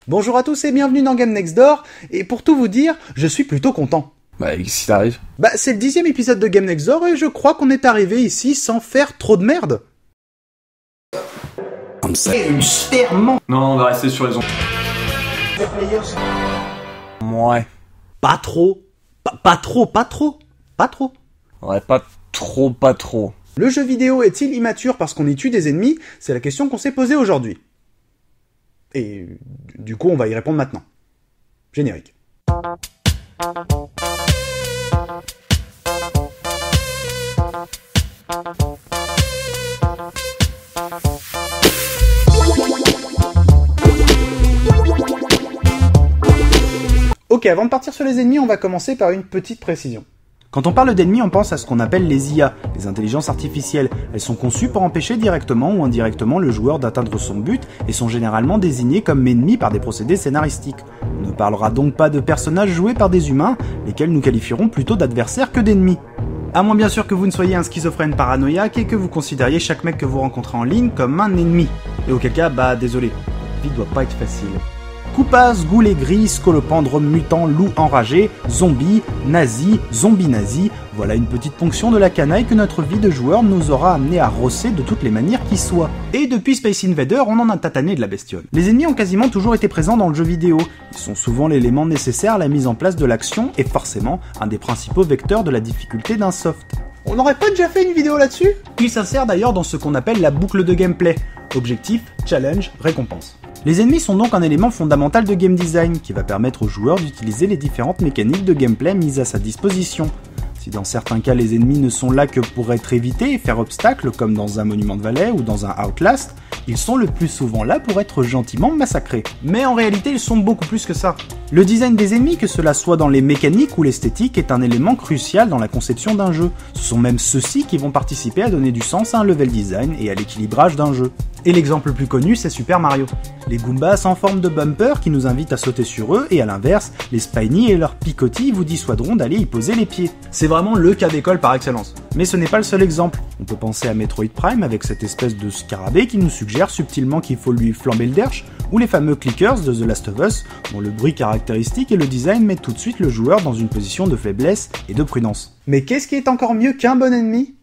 Bonjour à tous et bienvenue dans Game Next Door, et pour tout vous dire, je suis plutôt content. Bah, qu'est-ce qui t'arrive ? C'est le 10e épisode de Game Next Door et je crois qu'on est arrivé ici sans faire trop de merde. Non, on va rester sur les ondes. Ouais. Pas trop. Pas trop. Ouais, pas trop. Le jeu vidéo est-il immature parce qu'on y tue des ennemis ? C'est la question qu'on s'est posée aujourd'hui. Et du coup, on va y répondre maintenant. Générique. Ok, avant de partir sur les ennemis, on va commencer par une petite précision. Quand on parle d'ennemis, on pense à ce qu'on appelle les IA, les intelligences artificielles. Elles sont conçues pour empêcher directement ou indirectement le joueur d'atteindre son but et sont généralement désignées comme ennemis par des procédés scénaristiques. On ne parlera donc pas de personnages joués par des humains, lesquels nous qualifierons plutôt d'adversaires que d'ennemis. À moins bien sûr que vous ne soyez un schizophrène paranoïaque et que vous considériez chaque mec que vous rencontrez en ligne comme un ennemi. Et auquel cas, désolé, la vie doit pas être facile. Koopas, goulet gris, scolopendre mutant, loup enragé, zombie nazi, voilà une petite ponction de la canaille que notre vie de joueur nous aura amené à rosser de toutes les manières qui soient. Et depuis Space Invader, on en a tatané de la bestiole. Les ennemis ont quasiment toujours été présents dans le jeu vidéo. Ils sont souvent l'élément nécessaire à la mise en place de l'action et forcément un des principaux vecteurs de la difficulté d'un soft. On n'aurait pas déjà fait une vidéo là-dessus ? Il s'insère d'ailleurs dans ce qu'on appelle la boucle de gameplay. Objectif, challenge, récompense. Les ennemis sont donc un élément fondamental de game design qui va permettre au joueur d'utiliser les différentes mécaniques de gameplay mises à sa disposition. Si dans certains cas les ennemis ne sont là que pour être évités et faire obstacle comme dans un Monument de Valley ou dans un Outlast, ils sont le plus souvent là pour être gentiment massacrés. Mais en réalité ils sont beaucoup plus que ça. Le design des ennemis, que cela soit dans les mécaniques ou l'esthétique, est un élément crucial dans la conception d'un jeu. Ce sont même ceux-ci qui vont participer à donner du sens à un level design et à l'équilibrage d'un jeu. Et l'exemple le plus connu, c'est Super Mario. Les Goombas en forme de bumper qui nous invitent à sauter sur eux, et à l'inverse, les Spiny et leurs picotis vous dissuaderont d'aller y poser les pieds. C'est vraiment le cas d'école par excellence. Mais ce n'est pas le seul exemple. On peut penser à Metroid Prime avec cette espèce de scarabée qui nous suggère subtilement qu'il faut lui flamber le derche, ou les fameux clickers de The Last of Us, dont le bruit caractéristique et le design mettent tout de suite le joueur dans une position de faiblesse et de prudence. Mais qu'est-ce qui est encore mieux qu'un bon ennemi ?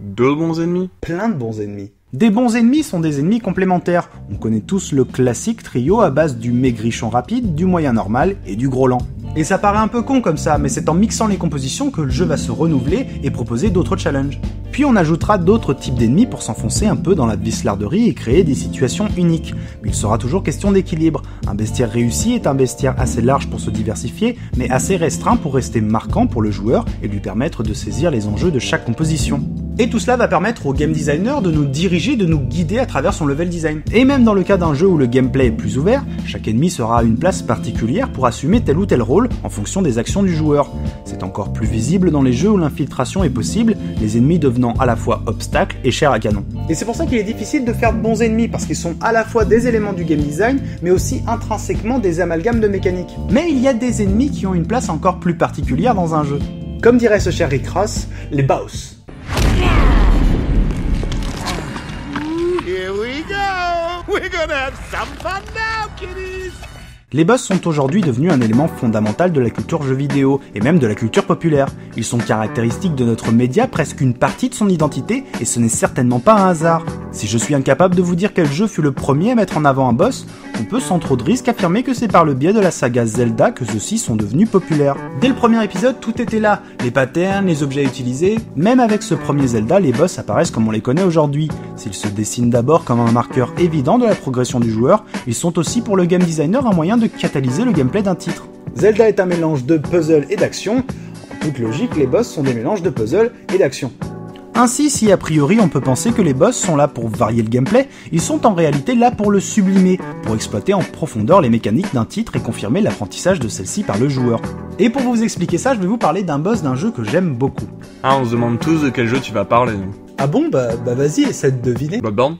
Deux bons ennemis ? Plein de bons ennemis. Des bons ennemis sont des ennemis complémentaires. On connaît tous le classique trio à base du maigrichon rapide, du moyen normal et du gros lent. Et ça paraît un peu con comme ça, mais c'est en mixant les compositions que le jeu va se renouveler et proposer d'autres challenges. Puis on ajoutera d'autres types d'ennemis pour s'enfoncer un peu dans la vislarderie et créer des situations uniques. Mais il sera toujours question d'équilibre. Un bestiaire réussi est un bestiaire assez large pour se diversifier, mais assez restreint pour rester marquant pour le joueur et lui permettre de saisir les enjeux de chaque composition. Et tout cela va permettre au game designer de nous diriger, de nous guider à travers son level design. Et même dans le cas d'un jeu où le gameplay est plus ouvert, chaque ennemi sera à une place particulière pour assumer tel ou tel rôle en fonction des actions du joueur. C'est encore plus visible dans les jeux où l'infiltration est possible, les ennemis devenant à la fois obstacles et chair à canon. Et c'est pour ça qu'il est difficile de faire de bons ennemis, parce qu'ils sont à la fois des éléments du game design, mais aussi intrinsèquement des amalgames de mécaniques. Mais il y a des ennemis qui ont une place encore plus particulière dans un jeu. Comme dirait ce cher Rick Ross, les boss. Here we go! We're gonna have some fun now, kiddies! Les boss sont aujourd'hui devenus un élément fondamental de la culture jeu vidéo, et même de la culture populaire. Ils sont caractéristiques de notre média, presque une partie de son identité, et ce n'est certainement pas un hasard. Si je suis incapable de vous dire quel jeu fut le premier à mettre en avant un boss, on peut sans trop de risque affirmer que c'est par le biais de la saga Zelda que ceux-ci sont devenus populaires. Dès le premier épisode, tout était là, les patterns, les objets utilisés. Même avec ce premier Zelda, les boss apparaissent comme on les connaît aujourd'hui. S'ils se dessinent d'abord comme un marqueur évident de la progression du joueur, ils sont aussi pour le game designer un moyen de catalyser le gameplay d'un titre. Zelda est un mélange de puzzle et d'action. En toute logique, les boss sont des mélanges de puzzle et d'action. Ainsi, si a priori on peut penser que les boss sont là pour varier le gameplay, ils sont en réalité là pour le sublimer, pour exploiter en profondeur les mécaniques d'un titre et confirmer l'apprentissage de celle-ci par le joueur. Et pour vous expliquer ça, je vais vous parler d'un boss d'un jeu que j'aime beaucoup. Ah, on se demande tous de quel jeu tu vas parler. Ah bon, vas-y, essaie de deviner. Bloodborne ?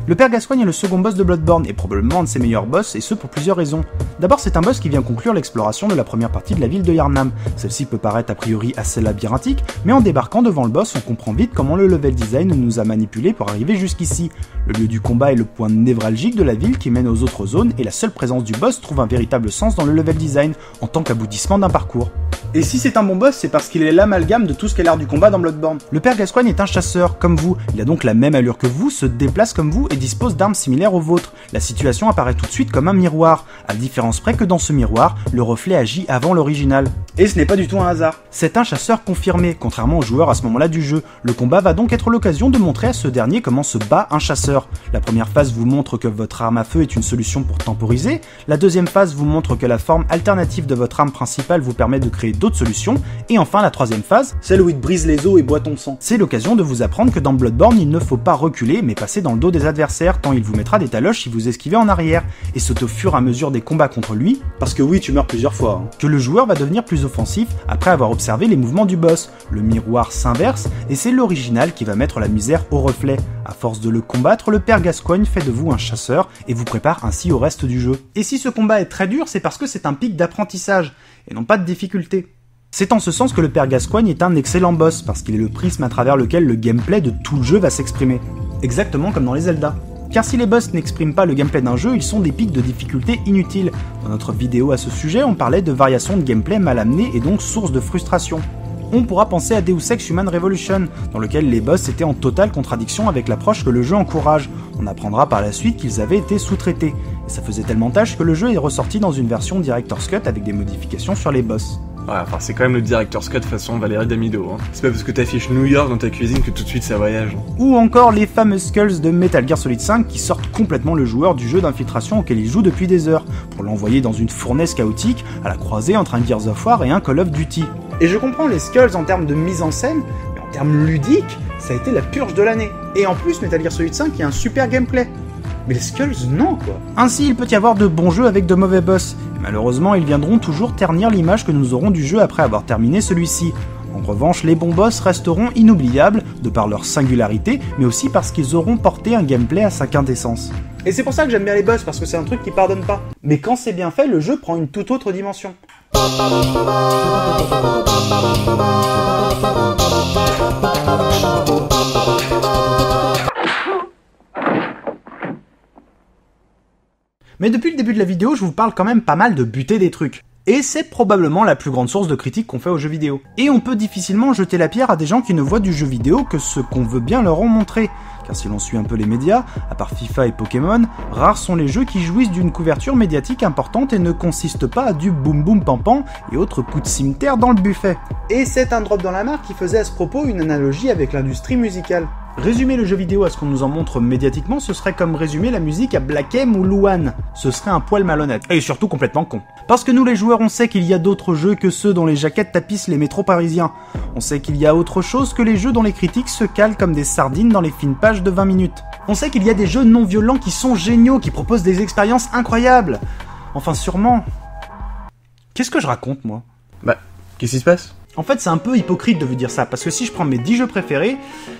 Le Père Gascoigne est le second boss de Bloodborne, et probablement un de ses meilleurs boss, et ce pour plusieurs raisons. D'abord, c'est un boss qui vient conclure l'exploration de la première partie de la ville de Yharnam. Celle-ci peut paraître a priori assez labyrinthique, mais en débarquant devant le boss, on comprend vite comment le level design nous a manipulés pour arriver jusqu'ici. Le lieu du combat est le point névralgique de la ville qui mène aux autres zones, et la seule présence du boss trouve un véritable sens dans le level design, en tant qu'aboutissement d'un parcours. Et si c'est un bon boss, c'est parce qu'il est l'amalgame de tout ce qu'est l'art du combat dans Bloodborne. Le Père Gascoigne est un chasseur, comme vous, il a donc la même allure que vous, se déplace comme vous et dispose d'armes similaires aux vôtres. La situation apparaît tout de suite comme un miroir, à la différence près que dans ce miroir, le reflet agit avant l'original. Et ce n'est pas du tout un hasard. C'est un chasseur confirmé, contrairement aux joueurs à ce moment-là du jeu. Le combat va donc être l'occasion de montrer à ce dernier comment se bat un chasseur. La première phase vous montre que votre arme à feu est une solution pour temporiser, la deuxième phase vous montre que la forme alternative de votre arme principale vous permet de créer d'autres solutions, et enfin la troisième phase, celle où il te brise les os et boit ton sang. C'est l'occasion de vous apprendre que dans Bloodborne, il ne faut pas reculer, mais passer dans le dos des adversaires, tant il vous mettra des taloches si vous esquivez en arrière, et c'est au fur et à mesure des combats contre lui, parce que oui, tu meurs plusieurs fois, que le joueur va devenir plus offensif après avoir observé les mouvements du boss. Le miroir s'inverse, et c'est l'original qui va mettre la misère au reflet. À force de le combattre, le Père Gascoigne fait de vous un chasseur, et vous prépare ainsi au reste du jeu. Et si ce combat est très dur, c'est parce que c'est un pic d'apprentissage, et non pas de difficulté. C'est en ce sens que le Père Gascoigne est un excellent boss, parce qu'il est le prisme à travers lequel le gameplay de tout le jeu va s'exprimer. Exactement comme dans les Zelda. Car si les boss n'expriment pas le gameplay d'un jeu, ils sont des pics de difficulté inutiles. Dans notre vidéo à ce sujet, on parlait de variations de gameplay mal amenées et donc source de frustration. On pourra penser à Deus Ex Human Revolution, dans lequel les boss étaient en totale contradiction avec l'approche que le jeu encourage. On apprendra par la suite qu'ils avaient été sous-traités. Et ça faisait tellement tâche que le jeu est ressorti dans une version Director's Cut avec des modifications sur les boss. Ouais, enfin c'est quand même le Director's Cut façon Valérie Damido, hein. C'est pas parce que t'affiches New York dans ta cuisine que tout de suite ça voyage. Ou encore les fameuses skulls de Metal Gear Solid 5 qui sortent complètement le joueur du jeu d'infiltration auquel il joue depuis des heures, pour l'envoyer dans une fournaise chaotique à la croisée entre un Gears of War et un Call of Duty. Et je comprends les skulls en termes de mise en scène, mais en termes ludiques, ça a été la purge de l'année. Et en plus, Metal Gear Solid 5 il y a un super gameplay. Mais les skulls, non quoi. Ainsi, il peut y avoir de bons jeux avec de mauvais boss. Et malheureusement, ils viendront toujours ternir l'image que nous aurons du jeu après avoir terminé celui-ci. En revanche, les bons boss resteront inoubliables, de par leur singularité, mais aussi parce qu'ils auront porté un gameplay à sa quintessence. Et c'est pour ça que j'aime bien les boss, parce que c'est un truc qui pardonne pas. Mais quand c'est bien fait, le jeu prend une toute autre dimension. Mais depuis le début de la vidéo, je vous parle quand même pas mal de buter des trucs. Et c'est probablement la plus grande source de critiques qu'on fait aux jeux vidéo. Et on peut difficilement jeter la pierre à des gens qui ne voient du jeu vidéo que ce qu'on veut bien leur en montrer. Car si l'on suit un peu les médias, à part FIFA et Pokémon, rares sont les jeux qui jouissent d'une couverture médiatique importante et ne consistent pas à du boum boum pam pam et autres coups de cimetière dans le buffet. Et c'est un drop dans la mare qui faisait à ce propos une analogie avec l'industrie musicale. Résumer le jeu vidéo à ce qu'on nous en montre médiatiquement, ce serait comme résumer la musique à Black M ou Louane. Ce serait un poil malhonnête. Et surtout complètement con. Parce que nous les joueurs, on sait qu'il y a d'autres jeux que ceux dont les jaquettes tapissent les métros parisiens. On sait qu'il y a autre chose que les jeux dont les critiques se calent comme des sardines dans les fines pages de 20 minutes. On sait qu'il y a des jeux non violents qui sont géniaux, qui proposent des expériences incroyables. Enfin sûrement. Qu'est-ce que je raconte moi ? Bah, qu'est-ce qui se passe ? En fait, c'est un peu hypocrite de vous dire ça, parce que si je prends mes 10 jeux préférés,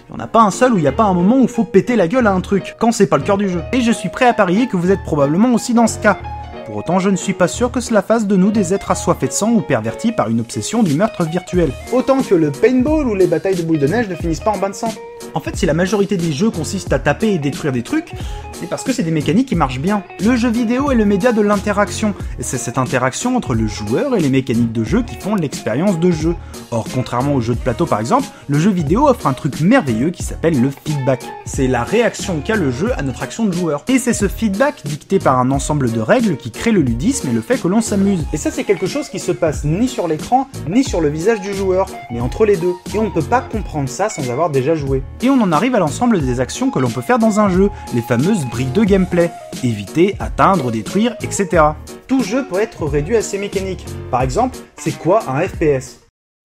il n'y en a pas un seul où il n'y a pas un moment où il faut péter la gueule à un truc, quand c'est pas le cœur du jeu. Et je suis prêt à parier que vous êtes probablement aussi dans ce cas. Pour autant, je ne suis pas sûr que cela fasse de nous des êtres assoiffés de sang ou pervertis par une obsession du meurtre virtuel. Autant que le paintball ou les batailles de boules de neige ne finissent pas en bain de sang. En fait, si la majorité des jeux consistent à taper et détruire des trucs, c'est parce que c'est des mécaniques qui marchent bien. Le jeu vidéo est le média de l'interaction, et c'est cette interaction entre le joueur et les mécaniques de jeu qui font l'expérience de jeu. Or, contrairement aux jeux de plateau par exemple, le jeu vidéo offre un truc merveilleux qui s'appelle le feedback. C'est la réaction qu'a le jeu à notre action de joueur. Et c'est ce feedback dicté par un ensemble de règles qui crée le ludisme et le fait que l'on s'amuse. Et ça, c'est quelque chose qui se passe ni sur l'écran, ni sur le visage du joueur, mais entre les deux. Et on ne peut pas comprendre ça sans avoir déjà joué. Et on en arrive à l'ensemble des actions que l'on peut faire dans un jeu, les fameuses briques de gameplay. Éviter, atteindre, détruire, etc. Tout jeu peut être réduit à ces mécaniques. Par exemple, c'est quoi un FPS ?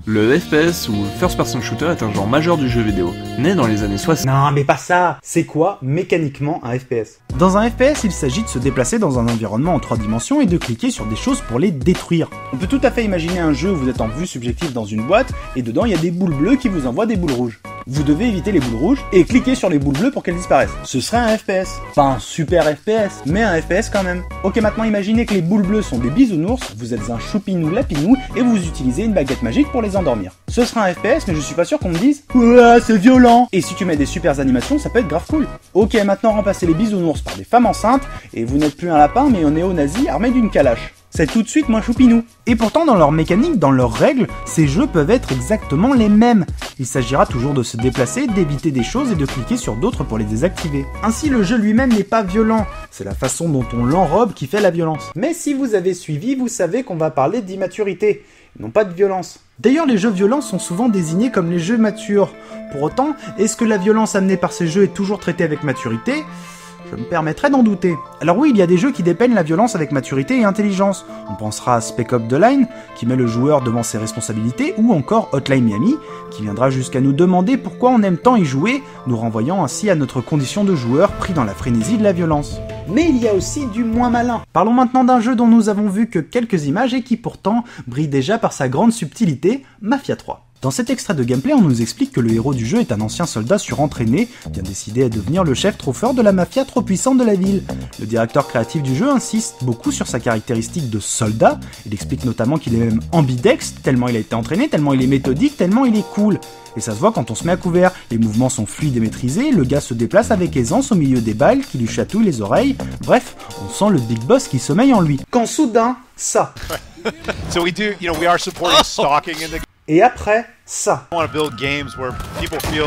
Le FPS ou First Person Shooter est un genre majeur du jeu vidéo, né dans les années 60. Non mais pas ça. C'est quoi mécaniquement un FPS ? Dans un FPS, il s'agit de se déplacer dans un environnement en 3 dimensions et de cliquer sur des choses pour les détruire. On peut tout à fait imaginer un jeu où vous êtes en vue subjective dans une boîte et dedans il y a des boules bleues qui vous envoient des boules rouges. Vous devez éviter les boules rouges et cliquer sur les boules bleues pour qu'elles disparaissent. Ce serait un FPS. Pas un super FPS, mais un FPS quand même. Ok, maintenant imaginez que les boules bleues sont des bisounours, vous êtes un choupinou lapinou et vous utilisez une baguette magique pour les endormir. Ce sera un FPS, mais je suis pas sûr qu'on me dise « Ouah, c'est violent !» Et si tu mets des super animations, ça peut être grave cool. Ok, maintenant remplacez les bisounours par des femmes enceintes, et vous n'êtes plus un lapin, mais un néo-nazi armé d'une calache. C'est tout de suite moins choupinou. Et pourtant, dans leur mécanique, dans leurs règles, ces jeux peuvent être exactement les mêmes. Il s'agira toujours de se déplacer, d'éviter des choses et de cliquer sur d'autres pour les désactiver. Ainsi, le jeu lui-même n'est pas violent. C'est la façon dont on l'enrobe qui fait la violence. Mais si vous avez suivi, vous savez qu'on va parler d'immaturité, non pas de violence. D'ailleurs, les jeux violents sont souvent désignés comme les jeux matures. Pour autant, est-ce que la violence amenée par ces jeux est toujours traitée avec maturité ? Je me permettrais d'en douter. Alors oui, il y a des jeux qui dépeignent la violence avec maturité et intelligence. On pensera à Spec Ops The Line, qui met le joueur devant ses responsabilités, ou encore Hotline Miami, qui viendra jusqu'à nous demander pourquoi on aime tant y jouer, nous renvoyant ainsi à notre condition de joueur pris dans la frénésie de la violence. Mais il y a aussi du moins malin. Parlons maintenant d'un jeu dont nous avons vu que quelques images et qui pourtant brille déjà par sa grande subtilité, Mafia 3. Dans cet extrait de gameplay, on nous explique que le héros du jeu est un ancien soldat surentraîné, bien décidé à devenir le chef trop fort de la mafia trop puissante de la ville. Le directeur créatif du jeu insiste beaucoup sur sa caractéristique de soldat, il explique notamment qu'il est même ambidextre, tellement il a été entraîné, tellement il est méthodique, tellement il est cool. Et ça se voit quand on se met à couvert, les mouvements sont fluides et maîtrisés, le gars se déplace avec aisance au milieu des balles qui lui chatouillent les oreilles, bref, on sent le big boss qui sommeille en lui. Quand soudain, ça. So we do, we are supporting stalking in the... Et après, ça. I want to build games where people feel...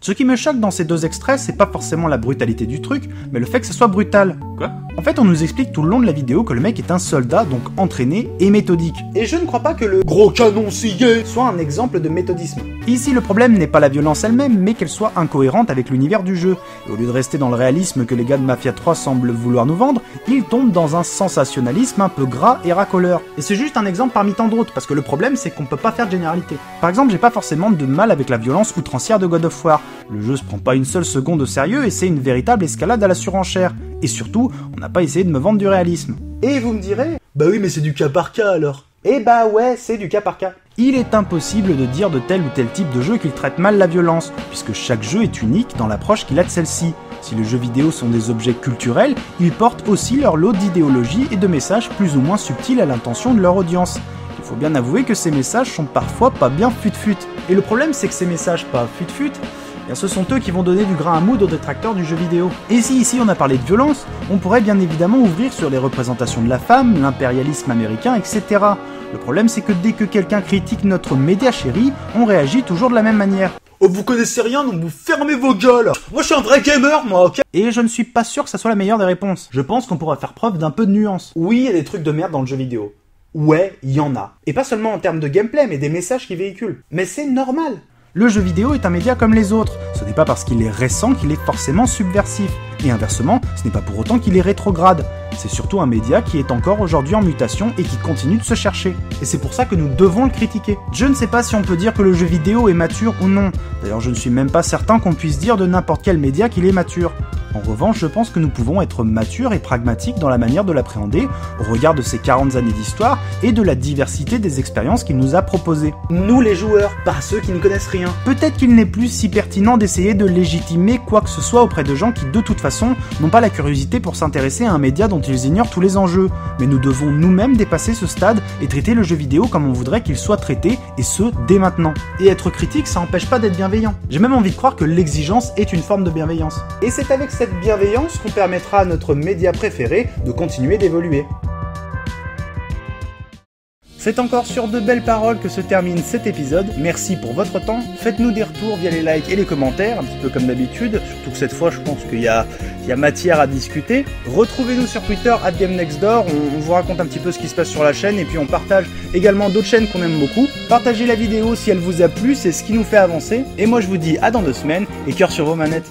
Ce qui me choque dans ces deux extraits, c'est pas forcément la brutalité du truc, mais le fait que ce soit brutal. Quoi ? En fait, on nous explique tout le long de la vidéo que le mec est un soldat, donc entraîné et méthodique. Et je ne crois pas que le gros canon scié soit un exemple de méthodisme. Ici, le problème n'est pas la violence elle-même, mais qu'elle soit incohérente avec l'univers du jeu. Et au lieu de rester dans le réalisme que les gars de Mafia 3 semblent vouloir nous vendre, ils tombent dans un sensationnalisme un peu gras et racoleur. Et c'est juste un exemple parmi tant d'autres, parce que le problème c'est qu'on peut pas faire de généralité. Par exemple, j'ai pas forcément de mal avec la violence outrancière de God of War. Le jeu se prend pas une seule seconde au sérieux et c'est une véritable escalade à la surenchère. Et surtout, on n'a pas essayé de me vendre du réalisme. Et vous me direz, bah oui mais c'est du cas par cas alors. Eh bah ouais, c'est du cas par cas. Il est impossible de dire de tel ou tel type de jeu qu'il traite mal la violence, puisque chaque jeu est unique dans l'approche qu'il a de celle-ci. Si les jeux vidéo sont des objets culturels, ils portent aussi leur lot d'idéologie et de messages plus ou moins subtils à l'intention de leur audience. Il faut bien avouer que ces messages sont parfois pas bien fut-fut. Et le problème c'est que ces messages pas fut-fut, ce sont eux qui vont donner du grain à moudre aux détracteurs du jeu vidéo. Et si ici on a parlé de violence, on pourrait bien évidemment ouvrir sur les représentations de la femme, l'impérialisme américain, etc. Le problème c'est que dès que quelqu'un critique notre média chéri, on réagit toujours de la même manière. Oh, vous connaissez rien, donc vous fermez vos gueules. Moi je suis un vrai gamer, moi, ok. Et je ne suis pas sûr que ça soit la meilleure des réponses. Je pense qu'on pourra faire preuve d'un peu de nuance. Oui, il y a des trucs de merde dans le jeu vidéo. Ouais, il y en a. Et pas seulement en termes de gameplay, mais des messages qu'il véhicule. Mais c'est normal. Le jeu vidéo est un média comme les autres. Ce n'est pas parce qu'il est récent qu'il est forcément subversif. Et inversement, ce n'est pas pour autant qu'il est rétrograde. C'est surtout un média qui est encore aujourd'hui en mutation et qui continue de se chercher. Et c'est pour ça que nous devons le critiquer. Je ne sais pas si on peut dire que le jeu vidéo est mature ou non. D'ailleurs, je ne suis même pas certain qu'on puisse dire de n'importe quel média qu'il est mature. En revanche, je pense que nous pouvons être matures et pragmatiques dans la manière de l'appréhender, au regard de ses 40 années d'histoire et de la diversité des expériences qu'il nous a proposées. Nous les joueurs, pas ceux qui ne connaissent rien. Peut-être qu'il n'est plus si pertinent d'essayer de légitimer quoi que ce soit auprès de gens qui, de toute façon, n'ont pas la curiosité pour s'intéresser à un média dont ils ignorent tous les enjeux. Mais nous devons nous-mêmes dépasser ce stade et traiter le jeu vidéo comme on voudrait qu'il soit traité, et ce, dès maintenant. Et être critique, ça n'empêche pas d'être bienveillant. J'ai même envie de croire que l'exigence est une forme de bienveillance. Et c'est avec cette bienveillance qu'on permettra à notre média préféré de continuer d'évoluer. C'est encore sur de belles paroles que se termine cet épisode. Merci pour votre temps. Faites-nous des retours via les likes et les commentaires, un petit peu comme d'habitude. Surtout que cette fois, je pense qu'il y a matière à discuter. Retrouvez-nous sur Twitter @GameNextDoor. On vous raconte un petit peu ce qui se passe sur la chaîne et puis on partage également d'autres chaînes qu'on aime beaucoup. Partagez la vidéo si elle vous a plu, c'est ce qui nous fait avancer. Et moi, je vous dis à dans 2 semaines et cœur sur vos manettes.